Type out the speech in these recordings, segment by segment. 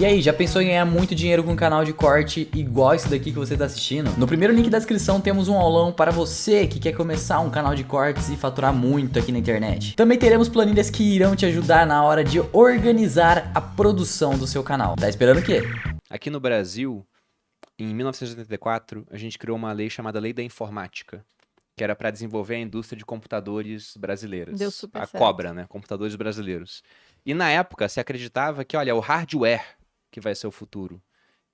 E aí, já pensou em ganhar muito dinheiro com um canal de corte igual esse daqui que você está assistindo? No primeiro link da descrição temos um aulão para você que quer começar um canal de cortes e faturar muito aqui na internet. Também teremos planilhas que irão te ajudar na hora de organizar a produção do seu canal. Tá esperando o quê? Aqui no Brasil, em 1984, a gente criou uma lei chamada Lei da Informática, que era para desenvolver a indústria de computadores brasileiras. Deu super a certo. Cobra, né? Computadores brasileiros. E na época se acreditava que, olha, é o hardware que vai ser o futuro.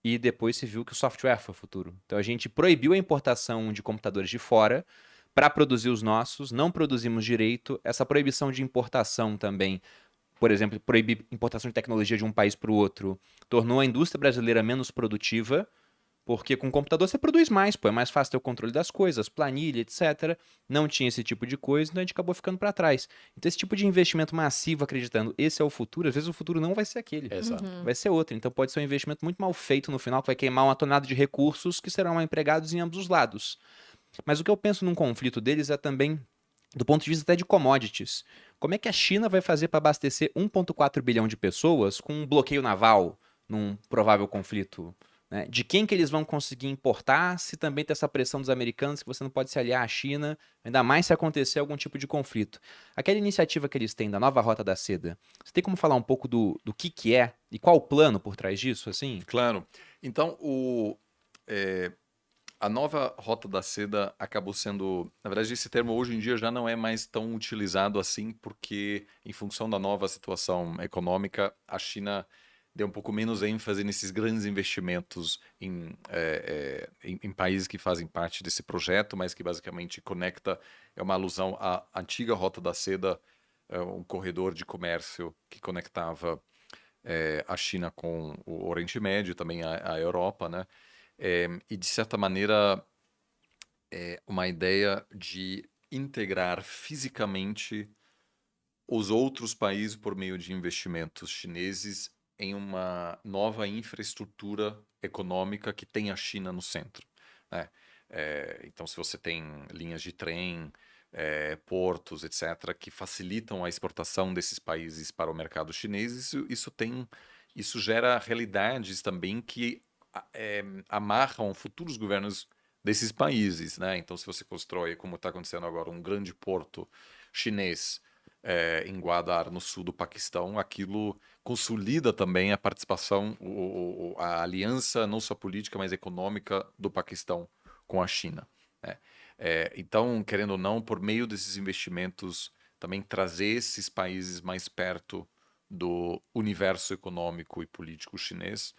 E depois se viu que o software foi o futuro. Então a gente proibiu a importação de computadores de fora para produzir os nossos, não produzimos direito. Essa proibição de importação também, por exemplo, proibir importação de tecnologia de um país para o outro, tornou a indústria brasileira menos produtiva, porque com o computador você produz mais, pô, é mais fácil ter o controle das coisas, planilha, etc. Não tinha esse tipo de coisa, então a gente acabou ficando para trás. Então esse tipo de investimento massivo, acreditando esse é o futuro, às vezes o futuro não vai ser aquele. Exato. Vai ser outro. Então pode ser um investimento muito mal feito no final, que vai queimar uma tonelada de recursos que serão empregados em ambos os lados. Mas o que eu penso num conflito deles é também do ponto de vista até de commodities. Como é que a China vai fazer para abastecer 1,4 bilhão de pessoas com um bloqueio naval num provável conflito? Né? De quem que eles vão conseguir importar, se também tem essa pressão dos americanos que você não pode se aliar à China, ainda mais se acontecer algum tipo de conflito. Aquela iniciativa que eles têm da nova Rota da Seda, você tem como falar um pouco do que é e qual o plano por trás disso? Assim? Claro. Então, a nova Rota da Seda acabou sendo... Na verdade, esse termo hoje em dia já não é mais tão utilizado assim, porque em função da nova situação econômica, a China deu um pouco menos ênfase nesses grandes investimentos em países que fazem parte desse projeto, mas que basicamente conecta, é uma alusão à antiga Rota da Seda, um corredor de comércio que conectava a China com o Oriente Médio, também a Europa, né? E de certa maneira uma ideia de integrar fisicamente os outros países por meio de investimentos chineses em uma nova infraestrutura econômica que tem a China no centro, né? Então, se você tem linhas de trem, portos, etc., que facilitam a exportação desses países para o mercado chinês, isso gera realidades também que amarram futuros governos desses países, né? Então, se você constrói, como está acontecendo agora, um grande porto chinês em Gwadar, no sul do Paquistão, aquilo consolida também a participação, a aliança não só política, mas econômica do Paquistão com a China, né? Então, querendo ou não, por meio desses investimentos, também trazer esses países mais perto do universo econômico e político chinês,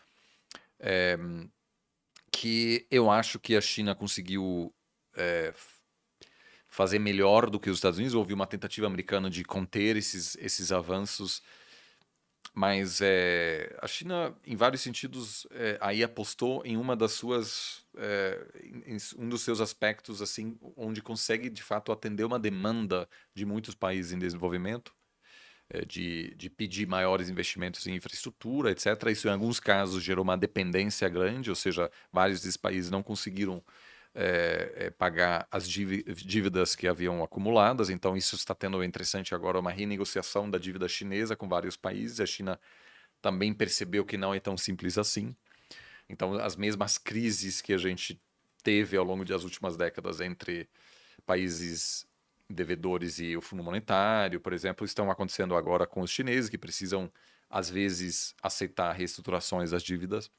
que eu acho que a China conseguiu fazer melhor do que os Estados Unidos. Houve uma tentativa americana de conter esses avanços, mas a China, em vários sentidos, aí apostou em uma das suas, em um dos seus aspectos, assim, onde consegue de fato atender uma demanda de muitos países em desenvolvimento, de pedir maiores investimentos em infraestrutura, etc. Isso, em alguns casos, gerou uma dependência grande, ou seja, vários desses países não conseguiram pagar as dívidas que haviam acumuladas. Então, isso está tendo, interessante agora, uma renegociação da dívida chinesa com vários países. A China também percebeu que não é tão simples assim. Então, as mesmas crises que a gente teve ao longo das últimas décadas entre países devedores e o Fundo Monetário, por exemplo, estão acontecendo agora com os chineses, que precisam, às vezes, aceitar reestruturações das dívidas.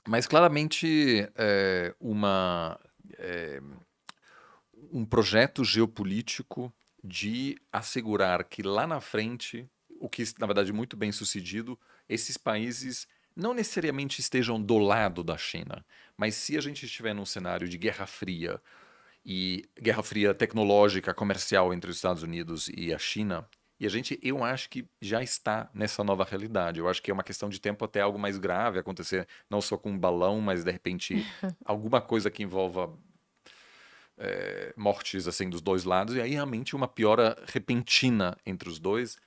Mas, claramente, um projeto geopolítico de assegurar que lá na frente, o que, na verdade, muito bem sucedido, esses países não necessariamente estejam do lado da China, mas se a gente estiver num cenário de Guerra Fria, e Guerra Fria tecnológica, comercial entre os Estados Unidos e a China, eu acho que já está nessa nova realidade. Eu acho que é uma questão de tempo até algo mais grave acontecer, não só com um balão, mas de repente alguma coisa que envolva mortes assim dos dois lados, e aí realmente uma piora repentina entre os dois.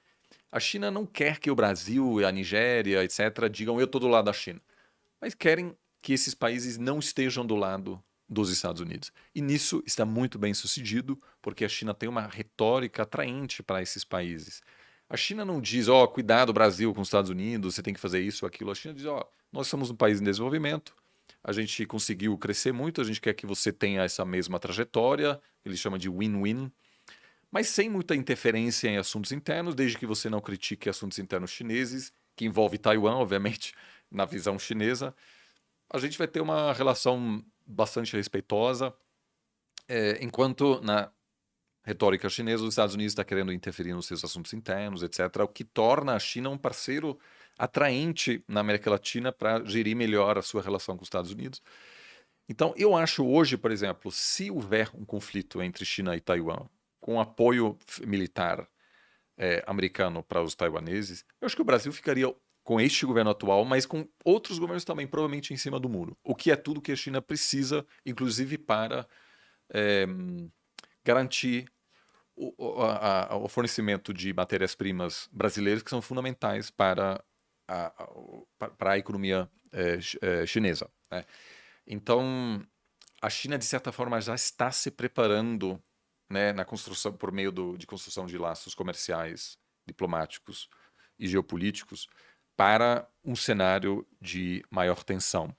A China não quer que o Brasil, a Nigéria, etc., digam eu estou do lado da China, mas querem que esses países não estejam do lado dos Estados Unidos. E nisso está muito bem sucedido, porque a China tem uma retórica atraente para esses países. A China não diz, ó, cuidado Brasil com os Estados Unidos, você tem que fazer isso ou aquilo. A China diz, ó, nós somos um país em desenvolvimento, a gente conseguiu crescer muito, a gente quer que você tenha essa mesma trajetória, eles chamam de win-win, mas sem muita interferência em assuntos internos, desde que você não critique assuntos internos chineses, que envolve Taiwan, obviamente, na visão chinesa. A gente vai ter uma relação bastante respeitosa, enquanto na retórica chinesa os Estados Unidos está querendo interferir nos seus assuntos internos, etc., o que torna a China um parceiro atraente na América Latina para gerir melhor a sua relação com os Estados Unidos. Então, eu acho hoje, por exemplo, se houver um conflito entre China e Taiwan, com apoio militar americano para os taiwaneses, eu acho que o Brasil ficaria com este governo atual, mas com outros governos também, provavelmente em cima do muro. O que é tudo que a China precisa, inclusive para garantir o fornecimento de matérias-primas brasileiras que são fundamentais para a economia chinesa, né? Então, a China, de certa forma, já está se preparando, né, na construção, por meio de construção de laços comerciais, diplomáticos e geopolíticos, para um cenário de maior tensão.